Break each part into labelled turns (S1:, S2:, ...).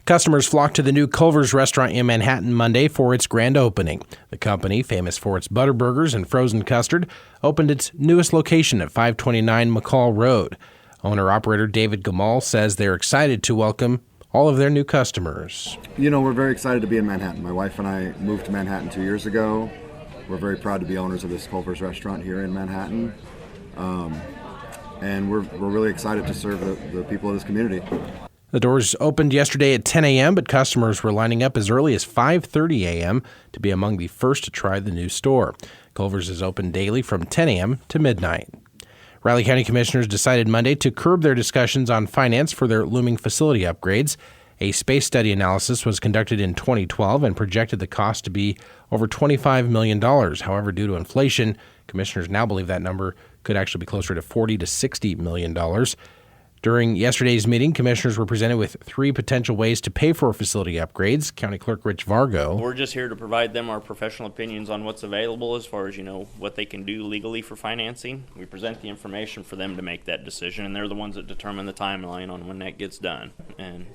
S1: Customers flocked to the new Culver's restaurant in Manhattan Monday for its grand opening. The company, famous for its butter burgers and frozen custard, opened its newest location at 529 McCall Road. Owner-operator David Gamal says they're excited to welcome all of their new customers.
S2: We're very excited to be in Manhattan. My wife and I moved to Manhattan 2 years ago. We're very proud to be owners of this Culver's restaurant here in Manhattan. And we're really excited to serve the people of this community.
S1: The doors opened yesterday at 10 a.m., but customers were lining up as early as 5:30 a.m. to be among the first to try the new store. Culver's is open daily from 10 a.m. to midnight. Riley County Commissioners decided Monday to curb their discussions on finance for their looming facility upgrades. A space study analysis was conducted in 2012 and projected the cost to be over $25 million. However, due to inflation, commissioners now believe that number could actually be closer to $40 to $60 million. During yesterday's meeting, commissioners were presented with three potential ways to pay for facility upgrades. County Clerk Rich Vargo.
S3: We're just here to provide them our professional opinions on what's available as far as, what they can do legally for financing. We present the information for them to make that decision, and they're the ones that determine the timeline on when that gets done. And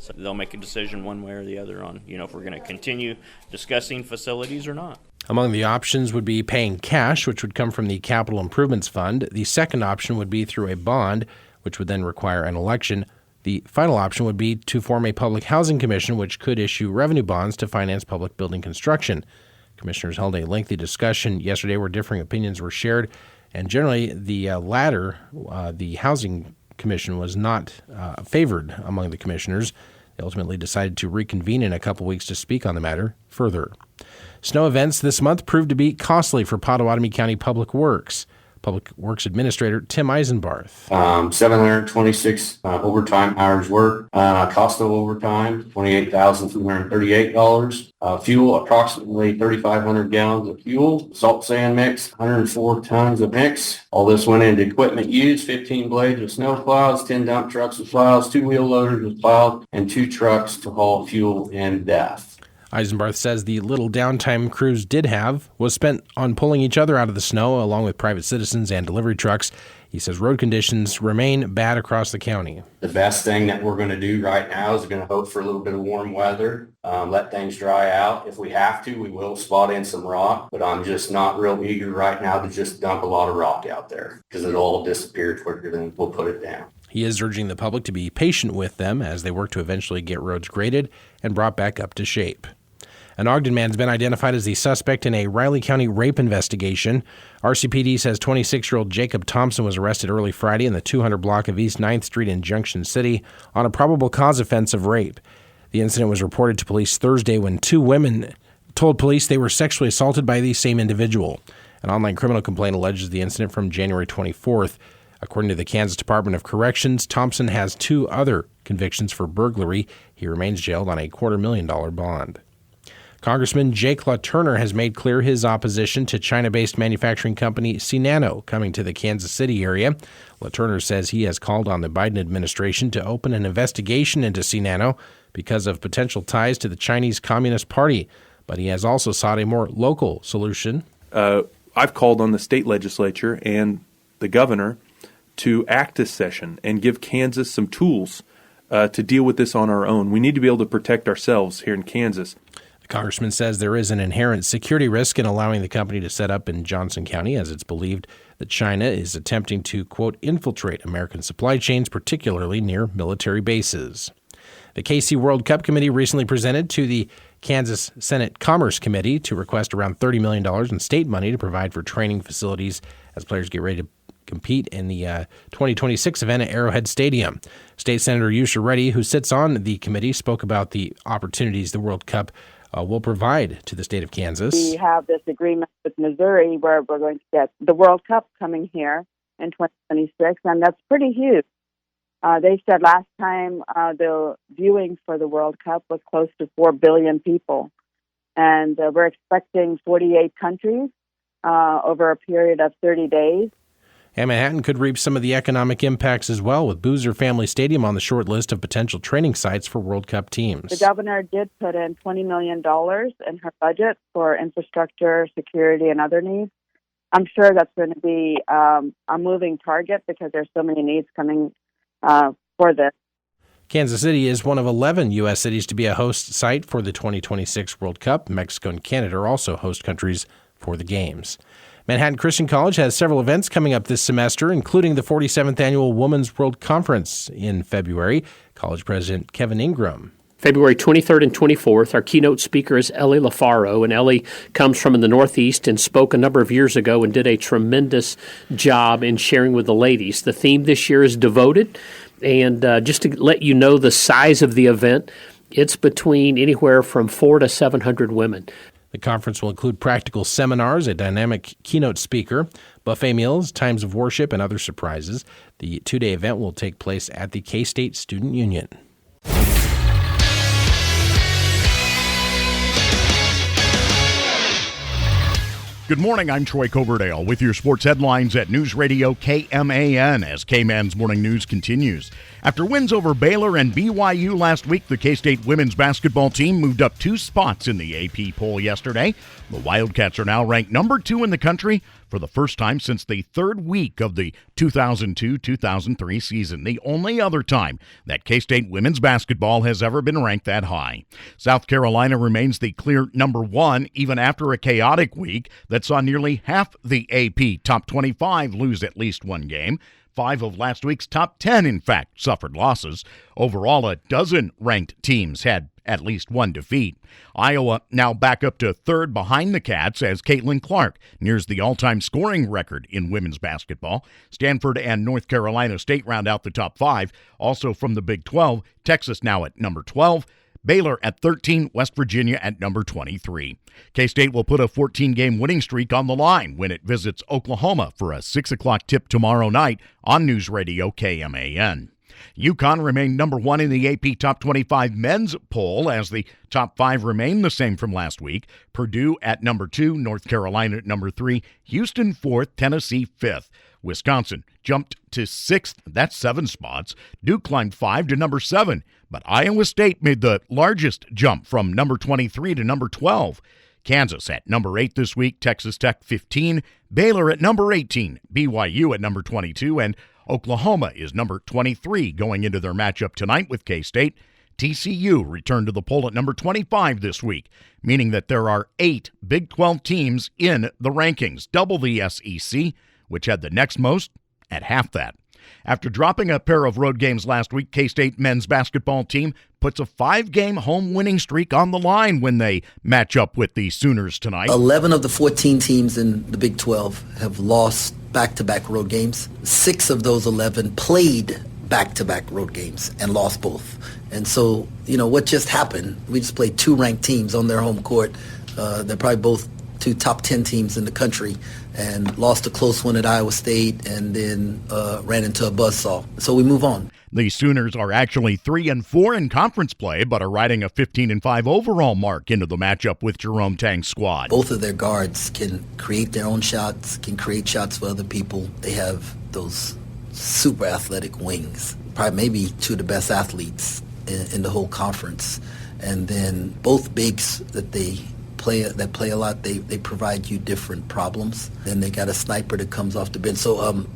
S3: so they'll make a decision one way or the other on, if we're going to continue discussing facilities or not.
S1: Among the options would be paying cash, which would come from the Capital Improvements Fund. The second option would be through a bond, which would then require an election. The final option would be to form a public housing commission, which could issue revenue bonds to finance public building construction. Commissioners held a lengthy discussion yesterday where differing opinions were shared, and generally the latter, the housing commission, was not favored among the commissioners. They ultimately decided to reconvene in a couple weeks to speak on the matter further. Snow events this month proved to be costly for Pottawatomie County Public Works. Public Works Administrator Tim Eisenbarth.
S4: 726 overtime hours worked. Cost of overtime, $28,238. Fuel, approximately 3,500 gallons of fuel. Salt sand mix, 104 tons of mix. All this went into equipment used, 15 blades of snow plows, 10 dump trucks with plows, 2 wheel loaders with plows, and 2 trucks to haul fuel and depth.
S1: Eisenbarth says the little downtime crews did have was spent on pulling each other out of the snow, along with private citizens and delivery trucks. He says road conditions remain bad across the county.
S4: The best thing that we're going to do right now is going to hope for a little bit of warm weather, let things dry out. If we have to, we will spot in some rock, but I'm just not real eager right now to just dump a lot of rock out there because it'll all disappear quicker than we'll put it down.
S1: He is urging the public to be patient with them as they work to eventually get roads graded and brought back up to shape. An Ogden man has been identified as the suspect in a Riley County rape investigation. RCPD says 26-year-old Jacob Thompson was arrested early Friday in the 200 block of East 9th Street in Junction City on a probable cause offense of rape. The incident was reported to police Thursday when 2 women told police they were sexually assaulted by the same individual. An online criminal complaint alleges the incident from January 24th. According to the Kansas Department of Corrections, Thompson has 2 other convictions for burglary. He remains jailed on a $250,000 bond. Congressman Jake LaTurner has made clear his opposition to China-based manufacturing company C-Nano coming to the Kansas City area. LaTurner says he has called on the Biden administration to open an investigation into C-Nano because of potential ties to the Chinese Communist Party, but he has also sought a more local solution.
S5: I've called on the state legislature and the governor to act this session and give Kansas some tools to deal with this on our own. We need to be able to protect ourselves here in Kansas.
S1: Congressman says there is an inherent security risk in allowing the company to set up in Johnson County, as it's believed that China is attempting to, quote, infiltrate American supply chains, particularly near military bases. The KSU World Cup Committee recently presented to the Kansas Senate Commerce Committee to request around $30 million in state money to provide for training facilities as players get ready to compete in the 2026 event at Arrowhead Stadium. State Senator Yusha Reddy, who sits on the committee, spoke about the opportunities the World Cup will provide to the state of Kansas.
S6: We have this agreement with Missouri where we're going to get the World Cup coming here in 2026, and that's pretty huge. They said last time the viewing for the World Cup was close to 4 billion people, and we're expecting 48 countries over a period of 30 days.
S1: And Manhattan could reap some of the economic impacts as well, with Boozer Family Stadium on the short list of potential training sites for World Cup teams.
S6: The governor did put in $20 million in her budget for infrastructure, security, and other needs. I'm sure that's going to be a moving target because there's so many needs coming for this.
S1: Kansas City is one of 11 U.S. cities to be a host site for the 2026 World Cup. Mexico and Canada are also host countries for the games. Manhattan Christian College has several events coming up this semester, including the 47th Annual Women's World Conference in February. College President Kevin Ingram.
S7: February 23rd and 24th, our keynote speaker is Ellie LaFaro, and Ellie comes from the Northeast and spoke a number of years ago and did a tremendous job in sharing with the ladies. The theme this year is Devoted, and just to let you know the size of the event, it's between anywhere from 400 to 700 women.
S1: The conference will include practical seminars, a dynamic keynote speaker, buffet meals, times of worship, and other surprises. The two-day event will take place at the K-State Student Union.
S8: Good morning, I'm Troy Coverdale with your sports headlines at News Radio KMAN as K-Man's Morning News continues. After wins over Baylor and BYU last week, the K-State women's basketball team moved up 2 spots in the AP poll yesterday. The Wildcats are now ranked number 2 in the country for the first time since the third week of the 2002-2003 season, the only other time that K-State women's basketball has ever been ranked that high. South Carolina remains the clear number 1 even after a chaotic week that saw nearly half the AP top 25 lose at least one game. 5 of last week's top 10, in fact, suffered losses. Overall, a dozen ranked teams had at least one defeat. Iowa now back up to third behind the Cats as Caitlin Clark nears the all-time scoring record in women's basketball. Stanford and North Carolina State round out the top 5. Also from the Big 12, Texas now at number 12. Baylor at 13, West Virginia at number 23. K-State will put a 14-game winning streak on the line when it visits Oklahoma for a 6 o'clock tip tomorrow night on News Radio KMAN. UConn remained number 1 in the AP Top 25 men's poll as the top 5 remain the same from last week. Purdue at number 2, North Carolina at number 3, Houston 4th, Tennessee 5th. Wisconsin jumped to 6th, that's 7 spots. Duke climbed 5 to number 7, but Iowa State made the largest jump from number 23 to number 12. Kansas at number 8 this week, Texas Tech 15, Baylor at number 18, BYU at number 22, and Oklahoma is number 23 going into their matchup tonight with K-State. TCU returned to the poll at number 25 this week, meaning that there are 8 Big 12 teams in the rankings, double the SEC, which had the next most at half that. After dropping a pair of road games last week, K-State men's basketball team puts a 5-game home winning streak on the line when they match up with the Sooners tonight.
S9: 11 of the 14 teams in the Big 12 have lost back-to-back road games. 6 of those 11 played back-to-back road games and lost both. And so, what just happened, we just played 2 ranked teams on their home court. They're probably both 2 top 10 teams in the country, and lost a close one at Iowa State and then ran into a buzzsaw. So we move on.
S8: The Sooners are actually 3-4 in conference play, but are riding a 15-5 overall mark into the matchup with Jerome Tang's squad.
S9: Both of their guards can create their own shots, can create shots for other people. They have those super athletic wings, probably maybe 2 of the best athletes in the whole conference. And then both bigs that play a lot, they provide you different problems. Then they got a sniper that comes off the bench. So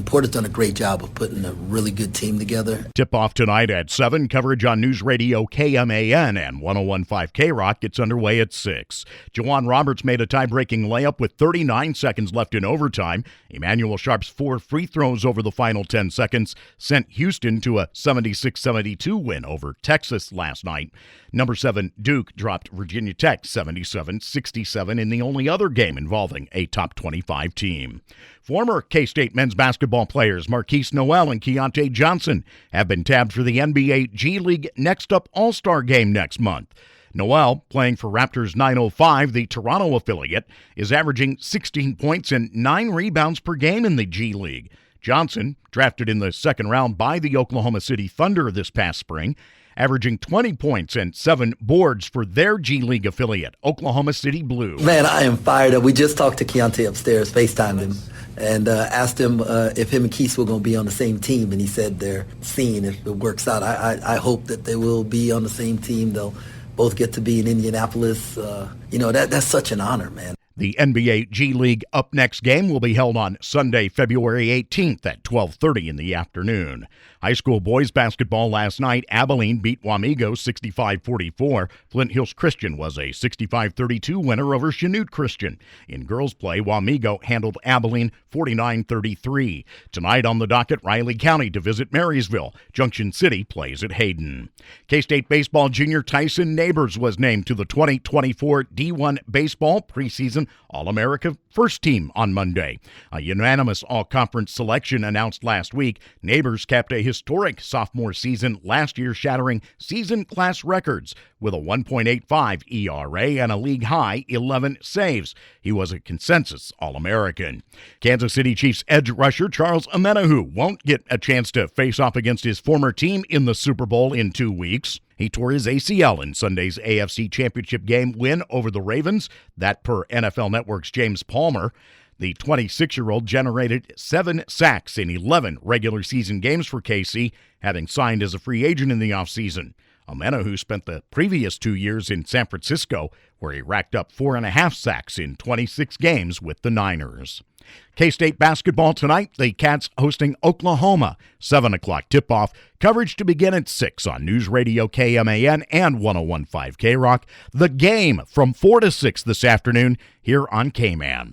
S9: Porter's done a great job of putting a really good team together.
S8: Tip-off tonight at 7. Coverage on News Radio KMAN and 101.5 K-Rock gets underway at 6. Jawan Roberts made a tie-breaking layup with 39 seconds left in overtime. Emmanuel Sharp's 4 free throws over the final 10 seconds sent Houston to a 76-72 win over Texas last night. Number 7, Duke dropped Virginia Tech 77-67 in the only other game involving a top 25 team. Former K-State men's basketball players Marquise Noel and Keontae Johnson have been tabbed for the NBA G League Next Up All-Star Game next month. Noel, playing for Raptors 905, the Toronto affiliate, is averaging 16 points and 9 rebounds per game in the G League. Johnson, drafted in the second round by the Oklahoma City Thunder this past spring, averaging 20 points and 7 boards for their G League affiliate, Oklahoma City Blue.
S9: Man, I am fired up. We just talked to Keontae upstairs, FaceTimed him, and asked him if him and Keith were going to be on the same team, and he said they're seeing if it works out. I hope that they will be on the same team. They'll both get to be in Indianapolis. That's such an honor, man.
S8: The NBA G League Up Next game will be held on Sunday, February 18th at 12:30 in the afternoon. High school boys basketball last night, Abilene beat Wamego 65-44. Flint Hills Christian was a 65-32 winner over Chanute Christian. In girls play, Wamego handled Abilene 49-33. Tonight on the docket, Riley County to visit Marysville. Junction City plays at Hayden. K-State baseball junior Tyson Neighbors was named to the 2024 D1 Baseball preseason All-America First Team on Monday. A unanimous all-conference selection announced last week. Neighbors capped a historic sophomore season last year, shattering season class records with a 1.85 ERA and a league-high 11 saves. He was a consensus All-American. Kansas City Chiefs edge rusher Charles Omenihu won't get a chance to face off against his former team in the Super Bowl in 2 weeks. He tore his ACL in Sunday's AFC Championship game win over the Ravens, that per NFL Network's James Palmer. The 26-year-old generated 7 sacks in 11 regular season games for KC, having signed as a free agent in the offseason. Omenihu spent the previous 2 years in San Francisco, where he racked up 4.5 sacks in 26 games with the Niners. K-State basketball tonight, the Cats hosting Oklahoma. 7 o'clock tip-off. Coverage to begin at 6 on News Radio KMAN and 101.5 K-Rock. The game from 4 to 6 this afternoon here on K-Man.